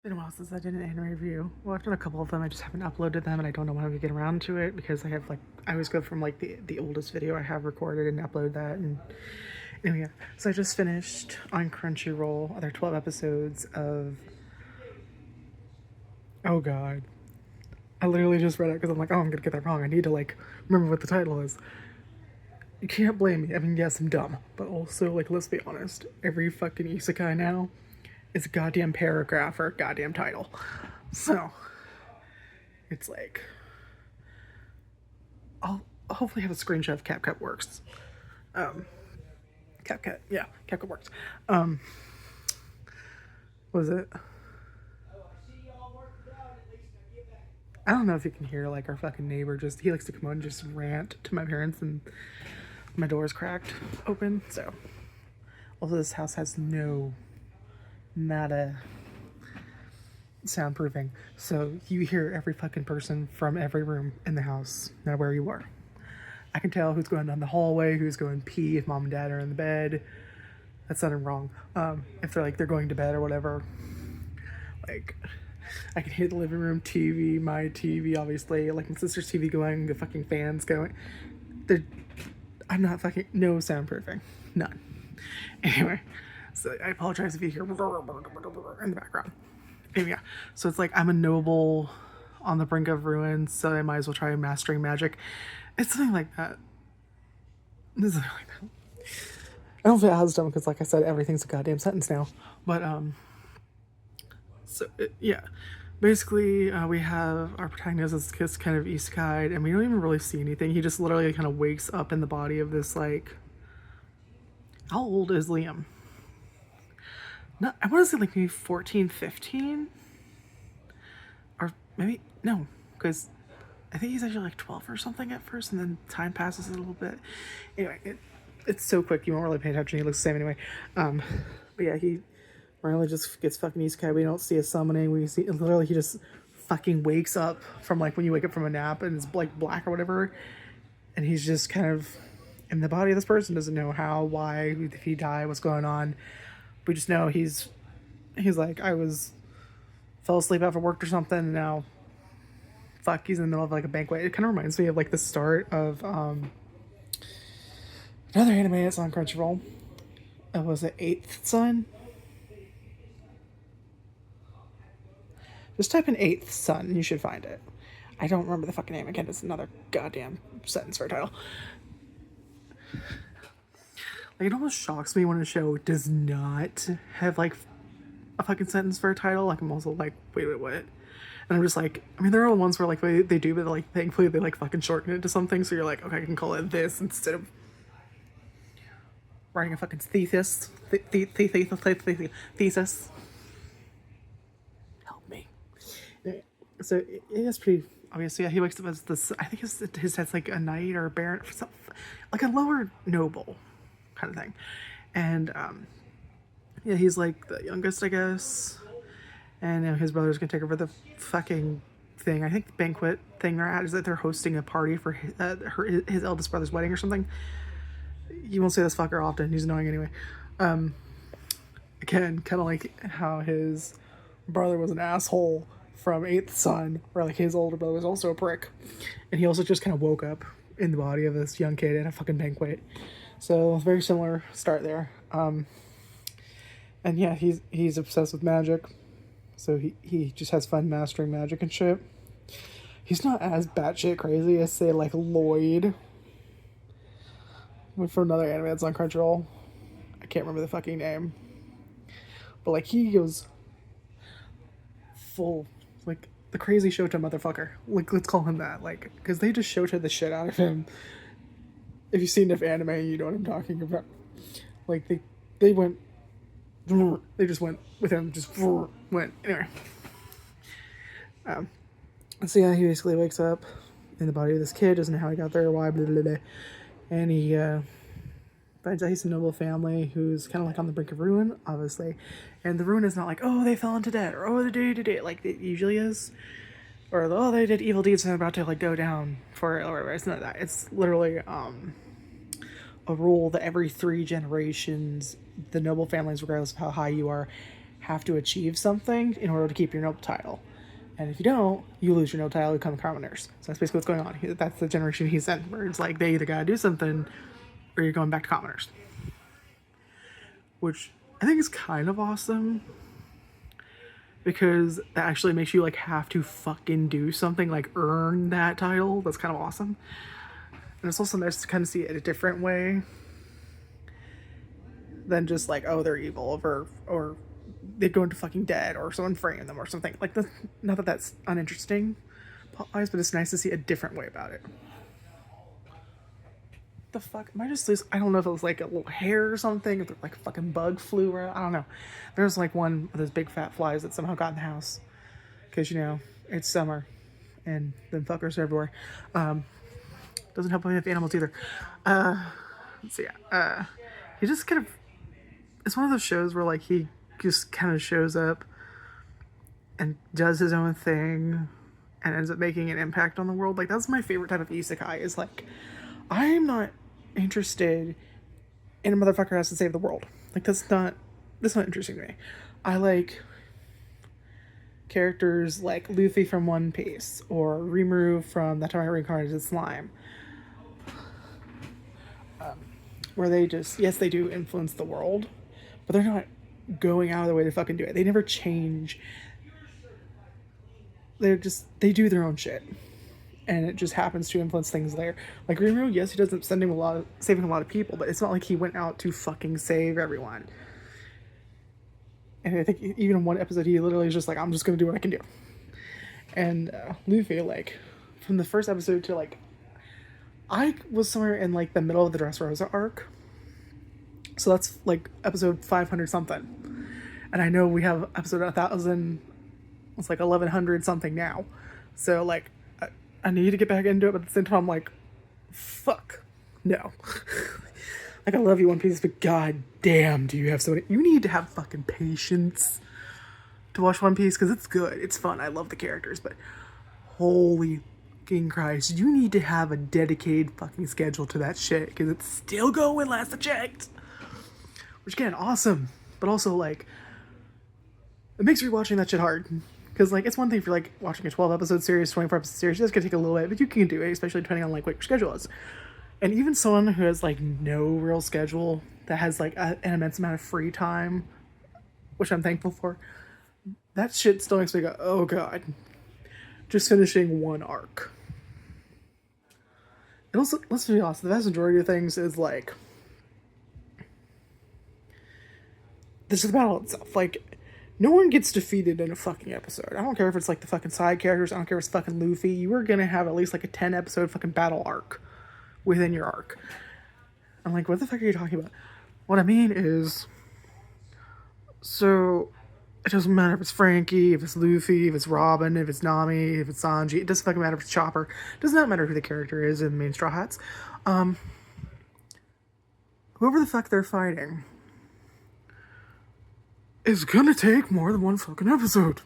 Been a while since I did an anime review. Well, I've done a couple of them. I just haven't uploaded them, and I don't know when I'm gonna get around to it because I always go from like the oldest video I have recorded and upload that. And anyway, yeah. So I just finished on Crunchyroll. There are 12 episodes of. Oh God, I literally just read it because I'm like, oh, I'm gonna get that wrong. I need to like remember what the title is. You can't blame me. I mean, yes, I'm dumb, but also like let's be honest. Every fucking isekai now is a goddamn paragraph or a goddamn title. So it's like I'll hopefully have a screenshot of CapCut Works. Um, CapCut, yeah, CapCut Works. Um, was it? I don't know if you can hear like our fucking neighbor just he likes to come out and just rant to my parents and my door is cracked open. So also this house has nada soundproofing. So you hear every fucking person from every room in the house, no matter where you are. I can tell who's going down the hallway, who's going pee, if mom and dad are in the bed. That's nothing wrong. If they're going to bed or whatever. Like I can hear the living room TV, my TV, obviously, like my sister's TV going, the fucking fans going. They're, I'm not fucking no soundproofing, none. Anyway, so I apologize if you hear in the background. Anyway, yeah. So it's like I'm a noble on the brink of ruin, so I might as well try mastering magic. It's something like that. It's something like that. I don't feel as dumb because, like I said, everything's a goddamn sentence now. But yeah, basically we have our protagonist is this kind of isekai, and we don't even really see anything. He just literally kind of wakes up in the body of this like. How old is Liam? Not, I want to say like maybe 14, 15? Or maybe no, because I think he's actually like 12 or something at first, and then time passes a little bit. Anyway, it's so quick you won't really pay attention. He looks the same anyway. But yeah, he randomly just gets fucking isekai. We don't see a summoning. We see literally he just fucking wakes up from like when you wake up from a nap and it's like black or whatever, and he's just kind of in the body of this person. Doesn't know how, why, if he died, what's going on. We just know he's like fell asleep after work or something, and now fuck, he's in the middle of like a banquet. It kind of reminds me of like the start of another anime that's on Crunchyroll. Was it Eighth Son? Just type in Eighth Son and you should find it. I don't remember the fucking name. Again, it's another goddamn sentence for a title. Like, it almost shocks me when a show does not have like a fucking sentence for a title. Like, I'm also like, wait, what? And I'm just like, I mean, there are ones where like they do, but like thankfully they like fucking shorten it to something. So you're like, okay, I can call it this instead of writing a fucking thesis. Thesis. Help me. So it is pretty obvious. Yeah, he wakes up as this. I think his head's like a knight or a baron, like a lower noble kind of thing, and yeah, he's like the youngest, I guess, and his brother's gonna take over the fucking thing. I think the banquet thing they're at is that they're hosting a party for his eldest brother's wedding or something. You won't say this fucker often. He's annoying anyway. Again, kind of like how his brother was an asshole from Eighth Son, where like his older brother was also a prick, and he also just kind of woke up in the body of this young kid at a fucking banquet. So very similar start there. And yeah, he's obsessed with magic, so he just has fun mastering magic and shit. He's not as batshit crazy as say like Lloyd from another anime that's on Crunchyroll. I can't remember the fucking name, but like he goes full like the crazy Shota motherfucker. Like let's call him that. Like because they just Shota the shit out of him. If you've seen enough anime, you know what I'm talking about. Like they went. They just went with him. Just went anyway. So yeah, he basically wakes up in the body of this kid. Doesn't know how he got there, why, blah blah blah, and he finds out he's a noble family who's kind of like on the brink of ruin, obviously. And the ruin is not like, oh, they fell into debt, or oh, they did like it usually is, or oh, they did evil deeds and they're about to like go down for it or whatever. It's not that. It's literally a rule that every 3 generations, the noble families, regardless of how high you are, have to achieve something in order to keep your noble title. And if you don't, you lose your noble title, you become commoners. So that's basically what's going on. That's the generation he's in, where it's like they either gotta do something or you're going back to commoners. Which I think is kind of awesome, because that actually makes you like have to fucking do something, like earn that title. That's kind of awesome. And it's also nice to kind of see it a different way than just like, oh, they're evil, or they go into fucking dead, or someone framed them or something. Like, not that that's uninteresting plot-wise, but it's nice to see a different way about it. The fuck? Am I just losing? I don't know if it was like a little hair or something, or like a fucking bug flew around. I don't know. There's like one of those big fat flies that somehow got in the house. Because, you know, it's summer and then fuckers are everywhere. Doesn't help me with animals either. So yeah. He just kind of, it's one of those shows where like he just kind of shows up and does his own thing and ends up making an impact on the world. Like, that's my favorite type of isekai, is like, I'm not interested in a motherfucker who has to save the world. Like, that's not interesting to me. I like characters like Luffy from One Piece, or Rimuru from That Time I Reincarnated as Slime, where they just, yes, they do influence the world, but they're not going out of their way to fucking do it. They never change. They do their own shit, and it just happens to influence things there. Like Rimuru, yes, he does end up saving a lot of people, but it's not like he went out to fucking save everyone. And I think even in one episode, he literally is just like, I'm just gonna do what I can do. And Luffy, like, from the first episode to like, I was somewhere in like the middle of the Dressrosa arc, so that's like episode 500 something, and I know we have episode 1000. It's like 1100 something now, so like I need to get back into it, but at the same time I'm like, fuck no. Like, I love you, One Piece, but god damn, do you have so many. You need to have fucking patience to watch One Piece, because it's good, it's fun, I love the characters, but holy fucking Christ, you need to have a dedicated fucking schedule to that shit, because it's still going, last I checked. Which, again, awesome, but also like, it makes rewatching that shit hard. Because, like, it's one thing if you're, like, watching a 12-episode series, 24-episode series, it's gonna take a little bit, but you can do it, especially depending on, like, what your schedule is. And even someone who has, like, no real schedule, that has, like, an immense amount of free time, which I'm thankful for, that shit still makes me go, oh god. Just finishing one arc. And also, let's be honest, the vast majority of things is, like, this is the battle itself. Like, no one gets defeated in a fucking episode. I don't care if it's like the fucking side characters. I don't care if it's fucking Luffy. You are gonna have at least like a 10-episode fucking battle arc within your arc. I'm like, what the fuck are you talking about? What I mean is, so it doesn't matter if it's Frankie, if it's Luffy, if it's Robin, if it's Nami, if it's Sanji. It doesn't fucking matter if it's Chopper. It does not matter who the character is in the main Straw Hats. Whoever the fuck they're fighting is gonna take more than one fucking episode.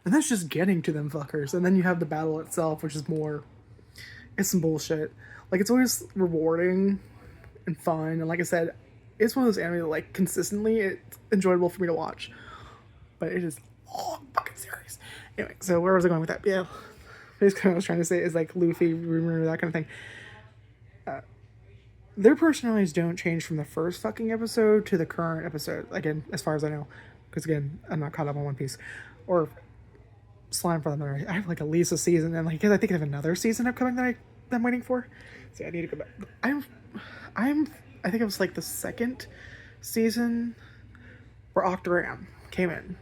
And that's just getting to them fuckers. And then you have the battle itself, which is more, it's some bullshit. Like, it's always rewarding and fun. And like I said, it's one of those anime that, like, consistently, it's enjoyable for me to watch. But it is all fucking series. Anyway, so where was I going with that? Yeah. Basically what I was trying to say is, like, Luffy, Rimuru, that kind of thing. Their personalities don't change from the first fucking episode to the current episode. Again, as far as I know. Because, again, I'm not caught up on One Piece. Or Slime, for the matter. I have, like, at least a season. And, like, because I think I have another season upcoming that I'm waiting for. So I need to go back. I think it was, like, the second season where Octoram came in.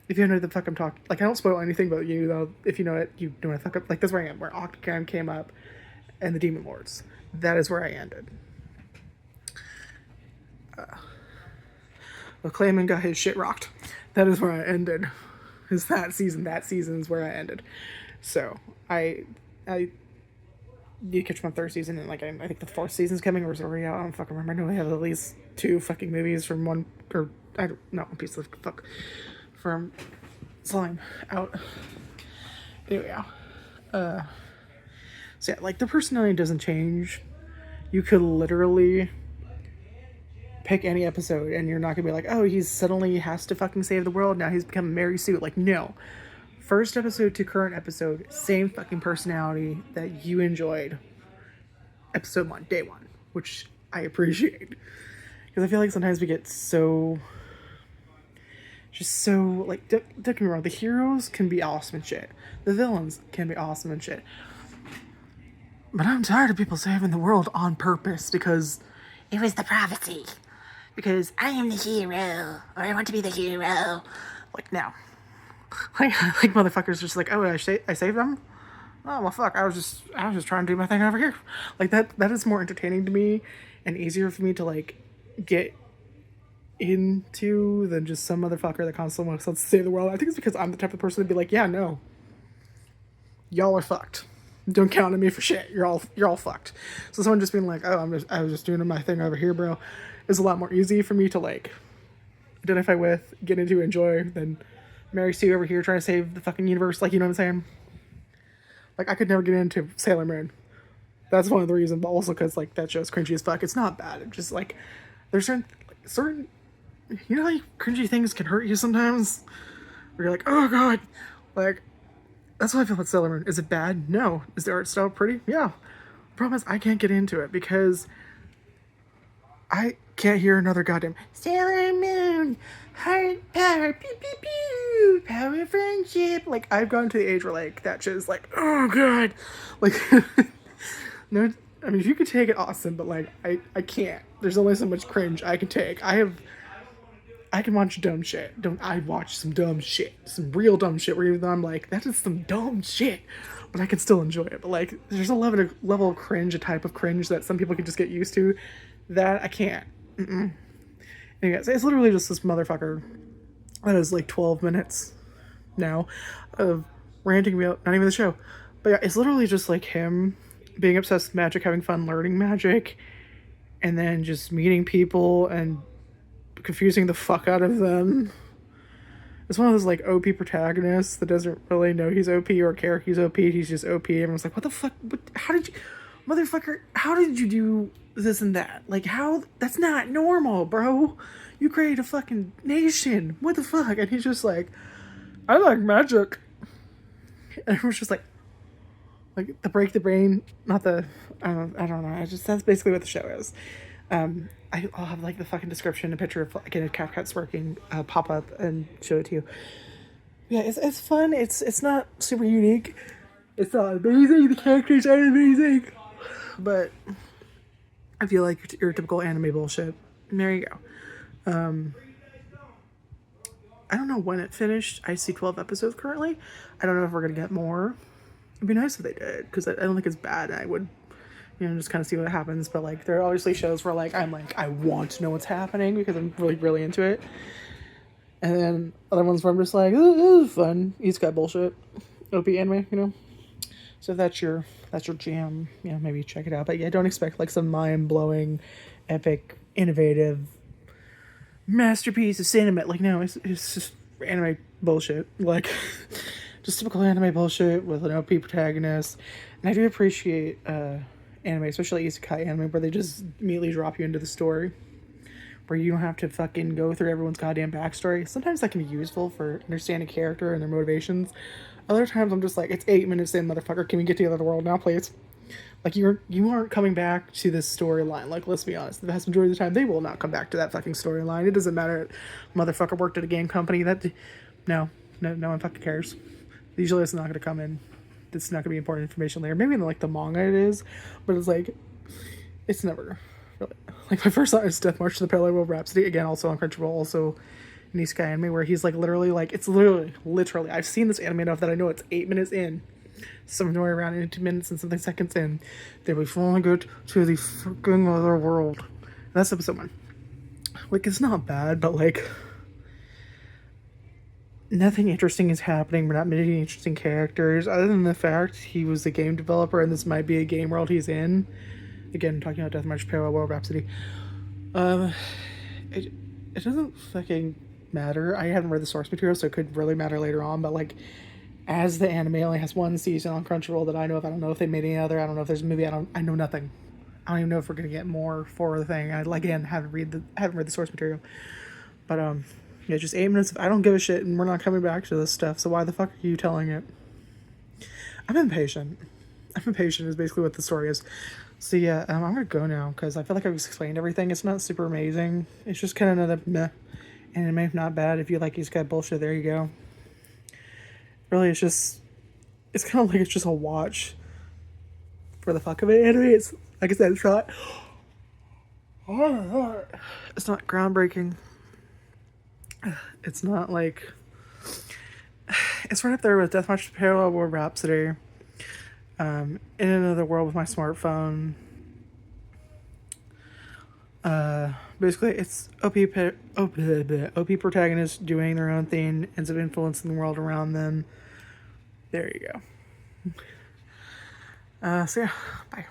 If you know the fuck I'm talking... Like, I don't spoil anything, but you know, if you know it, you know what the fuck up... Like, that's where I am. Where Octoram came up and the Demon Lords. That is where I ended. Clayman got his shit rocked. That is where I ended. Is that season? That season is where I ended. So I need to catch my third season, and like I think the fourth season's coming, or is it already out? I don't fucking remember. I know I have at least 2 fucking movies from one, or I don't know, One Piece of fuck from Slime out. Anyway, yeah. So yeah, like, the personality doesn't change. You could literally pick any episode and you're not gonna be like, oh, he's suddenly has to fucking save the world, now he's become Mary Sue. Like, no. First episode to current episode, same fucking personality that you enjoyed episode 1, day 1, which I appreciate. Because I feel like sometimes we get so... just so, like, don't get me wrong, the heroes can be awesome and shit. The villains can be awesome and shit. But I'm tired of people saving the world on purpose because it was the prophecy. Because I am the hero, or I want to be the hero. Like, no. Like motherfuckers just like, oh, I saved them? Oh, well, fuck, I was just trying to do my thing over here. Like, that is more entertaining to me and easier for me to, like, get into than just some motherfucker that constantly wants to save the world. I think it's because I'm the type of person to be like, yeah, no, y'all are fucked. Don't count on me for shit. You're all fucked. So someone just being like, oh, I was just doing my thing over here, bro, is a lot more easy for me to, like, identify with, get into, enjoy than Mary Sue over here trying to save the fucking universe. Like, you know what I'm saying? Like, I could never get into Sailor Moon. That's one of the reasons, but also because, like, that show's cringy as fuck. It's not bad. It's just, like, there's certain, you know how cringy things can hurt you sometimes? Where you're like, oh, God. Like, that's how I feel about Sailor Moon. Is it bad? No. Is the art style pretty? Yeah. The problem is I can't get into it because I can't hear another goddamn Sailor Moon, heart power, pew pew pew, power of friendship. Like, I've gotten to the age where, like, that shit is like, oh God. Like, no, I mean, if you could take it, awesome, but, like, I can't. There's only so much cringe I can take. I can watch dumb shit. I watch some dumb shit. Some real dumb shit where even though I'm like, that is some dumb shit. But I can still enjoy it. But, like, there's a level of cringe, a type of cringe that some people can just get used to. That I can't. Anyways, it's literally just this motherfucker that is like 12 minutes now of ranting about not even the show. But yeah, it's literally just like him being obsessed with magic, having fun learning magic, and then just meeting people and confusing the fuck out of them. It's one of those like OP protagonists that doesn't really know he's OP or care he's OP. He's just OP. Everyone's like, what the fuck? How did you, motherfucker, how did you do this and that? Like, how? That's not normal, bro. You created a fucking nation. What the fuck? And he's just like, I like magic. And everyone's just like the break the brain, not the, I don't know. That's basically what the show is. I'll have like the fucking description, a picture of like a CapCut's working pop up and show it to you. Yeah, it's fun. It's not super unique. It's not amazing. The characters aren't amazing, but I feel like your typical anime bullshit. And there you go. I don't know when it finished. I see 12 episodes currently. I don't know if we're gonna get more. It'd be nice if they did, because I don't think it's bad. I would, just kind of see what happens. But like, there are obviously shows where like I'm like, I want to know what's happening because I'm really, really into it. And then other ones where I'm just like, oh, this is fun. He's got bullshit. OP anime, So if that's your jam, maybe check it out. But yeah, don't expect like some mind-blowing, epic, innovative masterpiece of cinema. Like, no, it's just anime bullshit. Like, just typical anime bullshit with an OP protagonist. And I do appreciate anime, especially isekai anime, where they just immediately drop you into the story, where you don't have to fucking go through everyone's goddamn backstory. Sometimes that can be useful for understanding character and their motivations. Other times I'm just like, it's 8 minutes in, motherfucker. Can we get to the end of the world now, please? Like, you aren't coming back to this storyline. Like, let's be honest. The vast majority of the time, they will not come back to that fucking storyline. It doesn't matter. Motherfucker worked at a game company. No one fucking cares. Usually it's not going to come in. It's not going to be important information later. Maybe in, like, the manga it is. But it's like, it's never really. Like, my first thought is Death March to the Parallel World Rhapsody. Again, also on Crunchyroll. Also an isekai anime where he's, like, literally, like, it's literally. I've seen this anime enough that I know it's 8 minutes in. Somewhere around 2 minutes and something seconds in, they will finally get to the fucking other world. And that's episode 1. Like, it's not bad, but like, nothing interesting is happening. We're not meeting interesting characters, other than the fact he was a game developer and this might be a game world he's in. Again, talking about Death March Parallel World Rhapsody. It doesn't fucking matter. I haven't read the source material, so it could really matter later on, but like, as the anime only has 1 season on Crunchyroll that I know of, I don't know if they made any other, I don't know if there's a movie, I know nothing. I don't even know if we're gonna get more for the thing. I again haven't read the source material, but yeah, just 8 minutes. I don't give a shit, and we're not coming back to this stuff. So why the fuck are you telling it? I'm impatient. I'm impatient is basically what the story is. So yeah, I'm gonna go now because I feel like I've explained everything. It's not super amazing. It's just kind of another meh anime, if not bad. If you like these kind of bullshit, there you go. Really, it's kind of like it's just a watch for the fuck of it anime. It's like I said, it's not groundbreaking. It's not like it's right up there with Deathmatch Parallel World Rhapsody. In Another World with My Smartphone. Basically, it's OP protagonists doing their own thing, ends up influencing the world around them. There you go. So yeah, bye.